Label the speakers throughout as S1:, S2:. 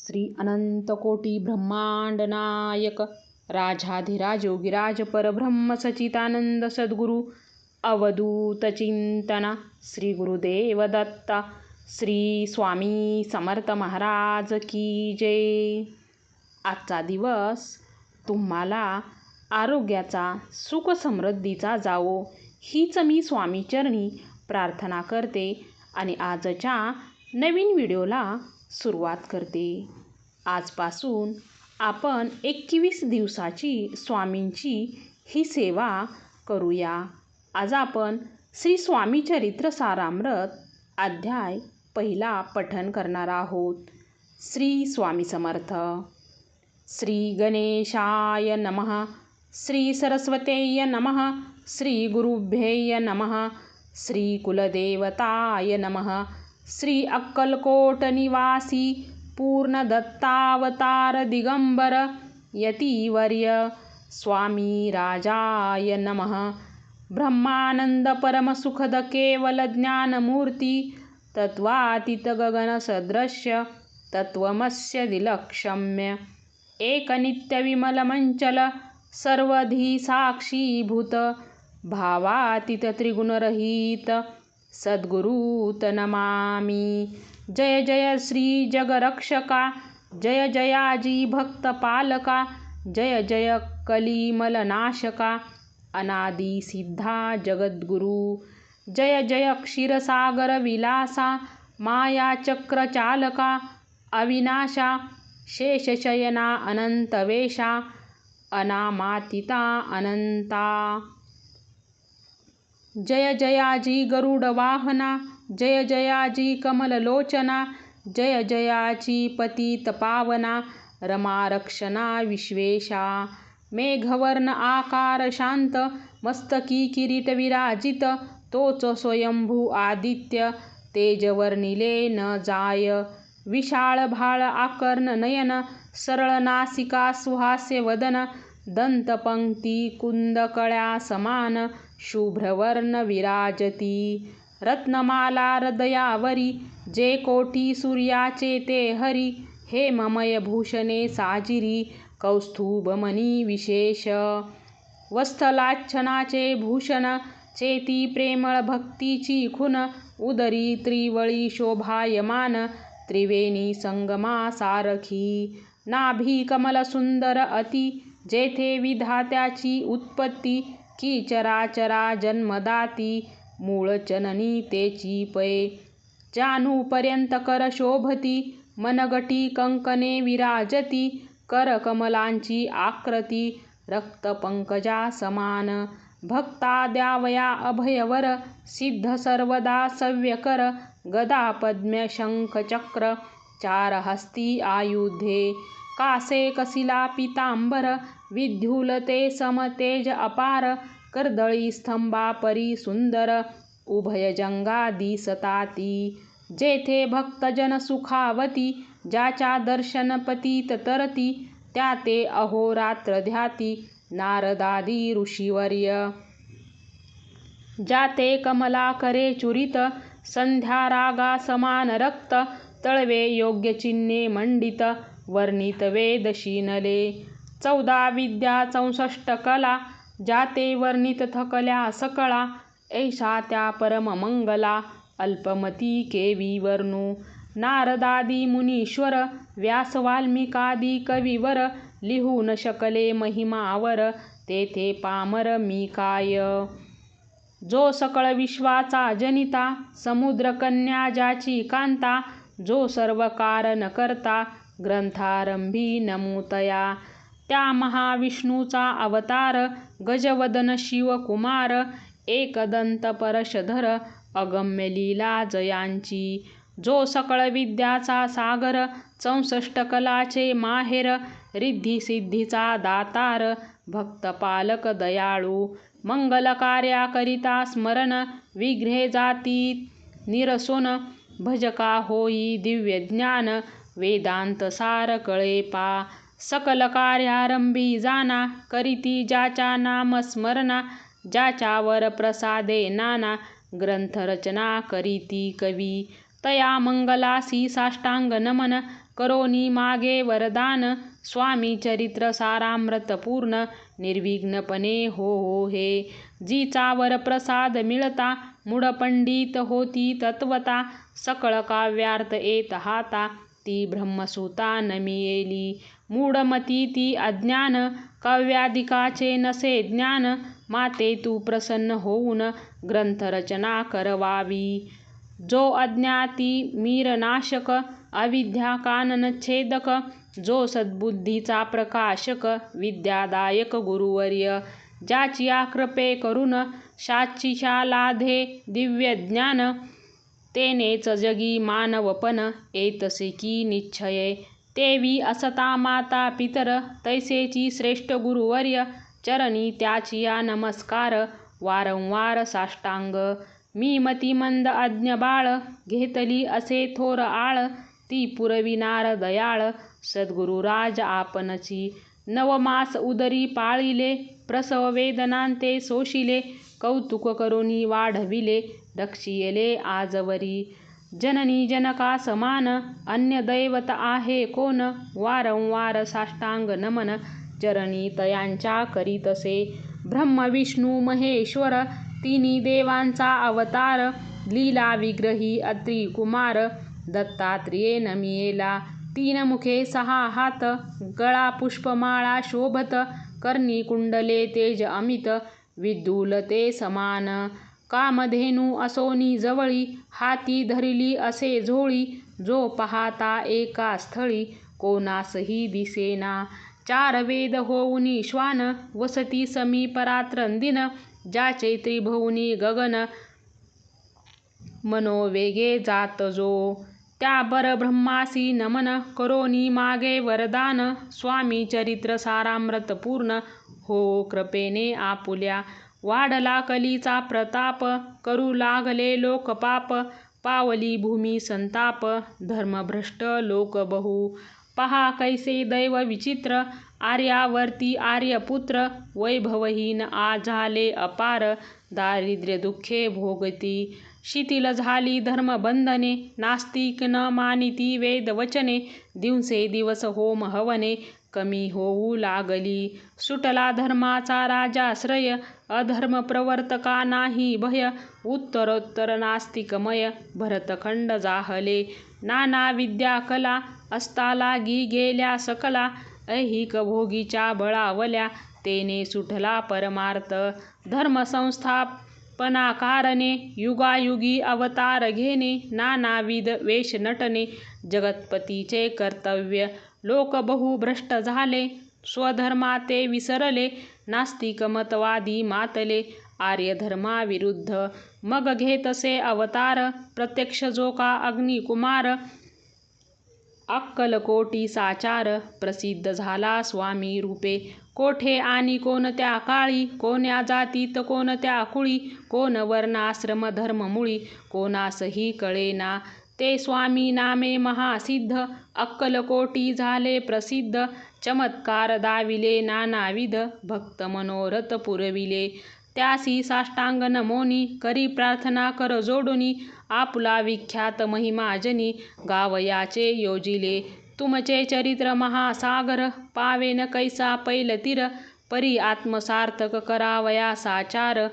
S1: श्री अनंत कोटी ब्रह्मांड नायक राजाधिराज योगीराज परब्रह्म सच्चिदानंद सद्गुरु अवधूत चिंतना श्री गुरुदेव दत्ता श्री स्वामी समर्थ महाराज की जय. आजचा दिवस तुम्हाला आरोग्याचा सुख समृद्धीचा जावो हीच मी स्वामीचरणी प्रार्थना करते आणि आजच्या नवीन व्हिडिओला सुरुवात करते. आजपासून आपण 21 दिवसाची स्वामींची ही सेवा करूया. आज आपण श्री स्वामी चरित्र सारामृत अध्याय 1 पठण करणार आहोत. श्री स्वामी समर्थ. श्री गणेशाय नमः. श्री सरस्वतेय नमः. श्री गुरुभ्ये नमः. श्री कुलदेवताय नमः. श्री अक्कलकोट निवासी पूर्ण दत्तावतार दिगंबर यतिवर्य स्वामी राजाय नमः. ब्रह्मानंद परम सुखद केवल ज्ञानमूर्ती तत्वातीत गगन सदृश्य तत्वमस्य दिलक्षम्य एक नित्य विमल मंचल सर्वधी साक्षीभूत भावातीत त्रिगुणरहित सद्गुरुत नमामि. जय जय श्री जगरक्षका. जय जयाजी भक्तपालका. जय जय कलिमलनाशका अनादि सिद्धा जगद्गुरु. जय जय क्षीरसागर विलासा माया चक्र चालका अविनाशा शेषशयना अनंतवेशा अनामातिता अनंता. जय जयाजी गरुड वाहना. जय जयाजी कमललोचना. जय जयाची पतित पावना रमारक्षणा विश्वेशा. मेघवर्ण आकार शांत मस्तकी किरीट विराजित तोच स्वयंभू आदित्य तेजवर्णिले न जाय. विशाळ भाळ आकर्ण नयन सरळ नासिका सुहास्य वदन दंतपंक्ती कुंदकळ्या समान शुभ्रवर्ण विराजती. रत्नमाला हृदयावरी जे कोटी सूर्याचे ते हरी. हेममय भूषणे साजिरी कौस्तुभमणी विशेष. वत्सलाच्छनाचे भूषण चेती प्रेमळ भक्तीची खून. उदरी त्रिवळी शोभायमान त्रिवेणी संगमा सारखी. नाभी कमल सुंदर अति जेथे विधात्याची उत्पत्ती. की चराचरा जन्मदाती मूळ जननी तेची पै. जानुपर्यंत कर शोभती मनगटी कंकणे विराजती. कर कमलांची आकृती रक्तपंकजा समान. भक्ता द्यावया अभयवर सिद्ध सर्वदा सव्यकर. गदा पद्म शंख चक्र चार हस्ती आयुधे. कासे कसिला पीतांबर विद्युल ते समतेज अपार. कर्दळी स्तंभा परी सुंदर उभय जंगा दिसताती. जेथे भक्तजन सुखावती ज्याच्या दर्शन पतित तरती. त्या ते अहोरात्र ध्याती नारदादी ऋषीवर्य. जाते कमला करे चुरित संध्या रागा समान रक्त. तळवे योग्य चिन्हे मंडित वर्णित वेद शिनले. 14 विद्या 64 कला जाते वर्णित थकल्या सकळा. ऐशा त्या परम मंगला अल्पमती केवी वर्णू. नारदादी मुनीश्वर व्यास वाल्मिकादी कविवर. लिहू न शकले महिमावर तेथे पामर मी काय. जो सकळ विश्वाचा जनिता समुद्र कन्या ज्याची कांता. जो सर्व कारण करता ग्रंथारंभी नमुतया. त्या महाविष्णूचा अवतार गजवदन शिवकुमार. एकदंत परशधर अगम्य लीला जयांची. जो सकळ विद्याचा सागर 64 कलाचे माहेर. रिद्धी सिद्धीचा दातार भक्तपालक दयाळू. मंगल कार्याकरिता स्मरण विघ्ने जातीत निरसोन. भजका होई दिव्य ज्ञान वेदांत सार कळे पा. सकल कार्यारंभी जाना करीती ज्याच्या नामस्मरणा. ज्याच्यावर प्रसादे नाना ग्रंथरचना करीती कवी. तया मंगलासी साष्टांग नमन करोनी मागे वरदान स्वामी चरित्र सारामृत पूर्ण निर्विघ्नपणे हो हे जीचा वर प्रसाद मिळता मूढ पंडित होती तत्वता सकळ काव्यार्थ येत हाता ती ब्रह्मसुता नमियेली मूढमती ती अज्ञान काव्यादिकाचे नसे ज्ञान माते तू प्रसन्न होऊन ग्रंथरचना करवावी जो अज्ञाती मीरनाशक अविद्या काननच्छेदक जो सद्बुद्धीचा प्रकाशक विद्यादायक गुरुवर्य ज्याची कृपे करून साक्षीशा लाधे दिव्य ज्ञान तेनेच जगी मानवपण येतसे की निश्चये तेवी असता माता पितर तैसेची श्रेष्ठ गुरुवर्य चरणी त्याचिया नमस्कार वारंवार साष्टांग मी मतिमंद अज्ञ बाळ घेतली असे थोर आळ ती पुरविनार दयाळ सद्गुरुराज आपणची नवमास उदरी पाळिले प्रसव वेदनांते सोशिले कौतुक करुनी वाढविले रक्षिले आजवरी जननी जनका समान अन्य दैवत आहे कोण वारंवार साष्टांग नमन चरणी तयांच्या करीतसे ब्रह्म विष्णू महेश्वर तिन्ही देवांचा अवतार लीला विग्रही अत्री कुमार दत्तात्रेय नमियेला 3 मुखे 6 हात गळा पुष्पमाळा शोभत कर्णी कुंडले तेज अमित विद्युल ते समान कामधेनू असोनी जवळी हाती धरिली असे झोळी जो पाहता एका स्थळी कोणासही दिसेना 4 वेद होऊनी श्वान वसती समीप रात्रंदिन ज्याचे त्रिभुवनी गगन मनोवेगे जात जो त्या परब्रह्मासी नमन करोनी मागे वरदान स्वामी चरित्र सारामृत पूर्ण हो कृपेने आपुल्या वाढला कलीचा प्रताप करू लागले लोकपाप पावली भूमी संताप धर्मभ्रष्ट लोक बहु पहा कैसे दैव विचित्र आर्यावर्ती आर्यपुत्र वैभवहीन झाले अपार दारिद्र्य दुःखे भोगती शिथिल झाली धर्मबंधने नास्तिक न मानिती वेदवचने दिवसेदिवस होम हवने कमी होऊ लागली सुटला धर्माचा राजाश्रय अधर्म प्रवर्तका नाही भय उत्तरोत्तर नास्तिकमय भरतखंड जाहले नाना विद्या कला असता लागी गेल्या सकला ऐहिक भोगीच्या बळावल्या तेने सुटला परमार्थ धर्म संस्थापना कारणे युगायुगी अवतार घेणे नानाविध वेश नटने जगतपतीचे कर्तव्य लोक बहु भ्रष्ट झाले स्वधर्माते विसरले नास्तिक मतवादी मातले आर्यधर्माविरुद्ध मग घेतसे अवतार प्रत्यक्ष जो का अग्निकुमार अक्कलकोटी साचार प्रसिद्ध झाला स्वामी रूपे कोठे आणि कोणत्या काळी कोण्या जातीत कोणत्या कुळी कोण वर्णाश्रम धर्ममुळी कोणासही कळेना ते स्वामी नामे महासिद्ध अक्कलकोटी झाले प्रसिद्ध चमत्कार दाविले नानाविध भक्त मनोरथ पुरविले त्यासी साष्टांग नमोनी करी प्रार्थना कर जोडुनी आपुला विख्यात महिमाजनी गावयाचे योजिले तुमचे चरित्र महासागर पावेन कैसा पैल तीर परी आत्मसार्थक करावया साचार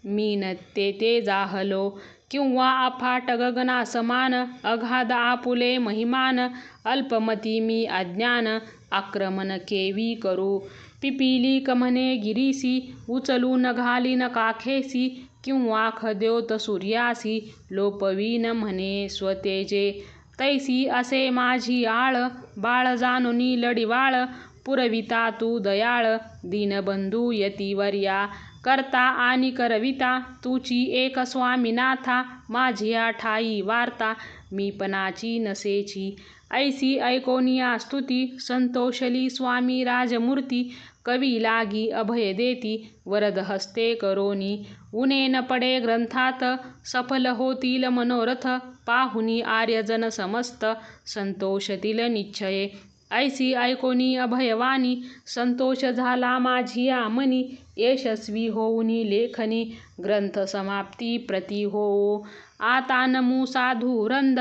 S1: मीन ते जाहलो किंवा अफाट गगना समान अगाध आपुले महिमान अल्पमती मी अज्ञान आक्रमण केवी करू पिपीलिक म्हणे गिरीसी उचलून घालीन काखेसी किंवा खद्योत सूर्यासी लोपवीन म्हणे स्वतेजे तैसी असे माझी आळ बाळ जानुनी लढिवाळ पुरविता तू दयाळ दीनबंधू यतिवर्या करता आणि करविता तुची एक स्वामीनाथा माझिया ठाई वार्ता मीपणाची नसेची ऐसी ऐकोनिया स्तुती संतोषली स्वामी राजमूर्ती कवी लागी अभय देती वरद हस्ते करोनी उणे न पडे ग्रंथात सफल होतील मनोरथ पाहुनी आर्यजन समस्त संतोषतील निश्चये ऐसी ऐकोनी अभयवाणी संतोष झाला माझिया मनी यशस्वी होऊनी लेखनी ग्रंथ समाप्ती प्रति होऊ आता नमू साधू रंद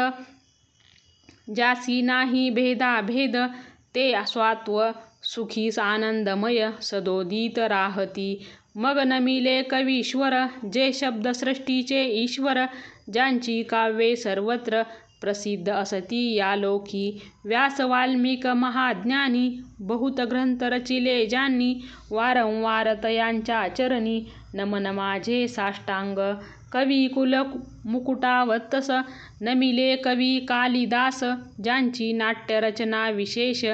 S1: ज्यासी नाही भेदा भेद ते स्वात्व सुखीस आनंदमय सदोदित राहती मग नमिले कवीश्वर जे शब्द सृष्टीचे ईश्वर ज्यांची काव्ये सर्वत्र प्रसिद्ध असती या लोकी व्यास वाल्मिक महाज्ञानी बहुत ग्रंथ रचिले ज्यांनी वारंवार तयांच्या चरणी नमन माझे साष्टांग कवी कुल मुकुटावतस नमिले कवी कालिदास ज्यांची नाट्यरचना विशेष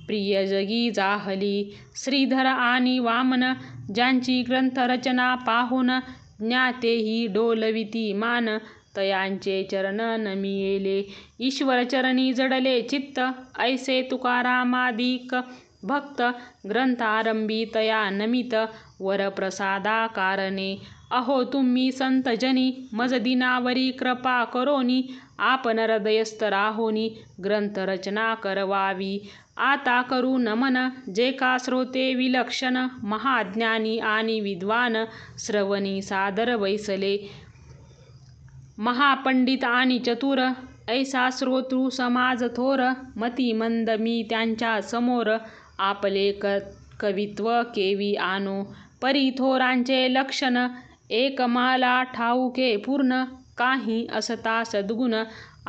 S1: प्रिय जगी जाहली श्रीधर आणि वामन ज्यांची ग्रंथरचना पाहून ज्ञातेही डोलविती मान तयांचे चरण नमिले ईश्वर चरणी जडले चित्त ऐसे तुकारामादिक भक्त ग्रंथारंभी तया नमित वरप्रसादा कारणे अहो तुम्ही संतजनी मज दिनावरी कृपा करोनी आपण हृदयस्थ राहोनी ग्रंथरचना करवावी आता करू नमन जे का श्रोते विलक्षण महाज्ञानी आणि विद्वान श्रवणी सादर बैसले महापंडित आणि चतुर ऐसा श्रोतृ समाज थोर मती मंद मी त्यांच्या समोर आपले कवित्व केवी आणू परी थोरांचे लक्षण एक माला ठाऊके पूर्ण काही असता सद्गुण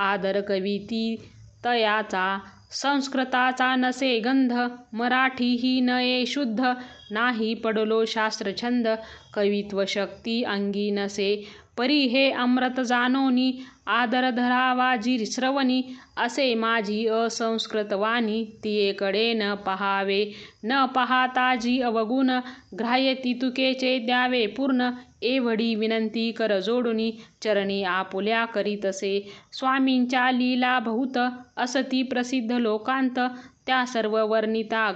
S1: आदर कविती तयाचा संस्कृताचा नसे गंध मराठी ही नये शुद्ध नाही पडलो शास्त्रछंद कवित्व शक्ती अंगी नसे परी हे अमृत जानोनी आदर धरावा जी श्रवणी असे माझी असंस्कृतवाणी तियेकडे न पहावे न पाहता जी अवगुण ग्राह्य तुकेचे द्यावे पूर्ण एवढी विनंती कर जोडुनी चरणी आपुल्या करीतसे स्वामींच्या लीला बहुत असती प्रसिद्ध लोकांत त्या सर्व वर्णिता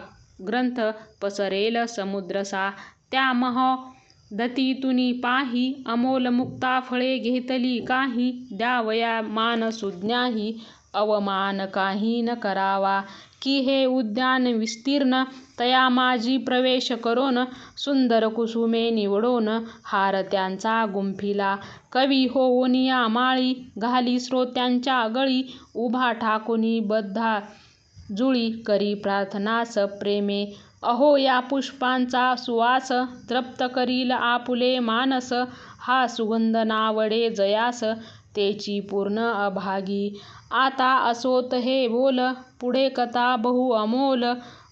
S1: ग्रंथ पसरेल समुद्रसा त्या महोदतीतुनी पाही अमोल मुक्ता फळे घेतली काही द्यावया मान सुज्ञाही अवमान काही न करावा की हे उद्यान विस्तीर्ण तया माझी प्रवेश करोन सुंदर कुसुमे निवडोन हार त्यांचा गुंफिला कवी होऊनिया माळी घाली श्रोत्यांच्या गळी उभा ठाकुनी बद्धा जुळी करी प्रार्थना सप्रेमे अहो या पुष्पांचा सुवास तृप्त करील आपुले मानस हा सुगंध नावडे जयास तेची पूर्ण अभागी आता असोत हे बोल पुढे कथा बहु अमोल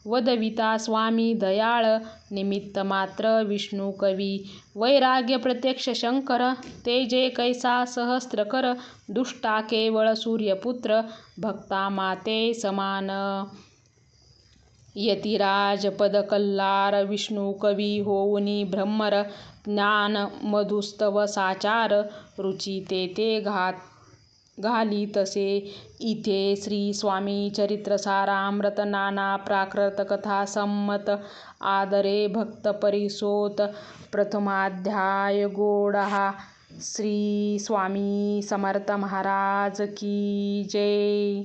S1: वदविता स्वामी दयाळ निमित्त मात्र विष्णू कवी वैराग्य प्रत्यक्ष शंकर ते जे कैसा सहस्त्रकर दुष्टा केवळ सूर्यपुत्र भक्ता माते समान यतिराज पद कल्लार विष्णू कवी होऊनी ब्रह्मर ज्ञान मधुस्तव साचार रुची ते घाली तसे इथे श्री स्वामी चरित्र सारामृत नाना प्राकृत कथा संमत आदरे भक्त परिसोत प्रथमाध्याय गोडहा श्री स्वामी समर्थ महाराज की जय।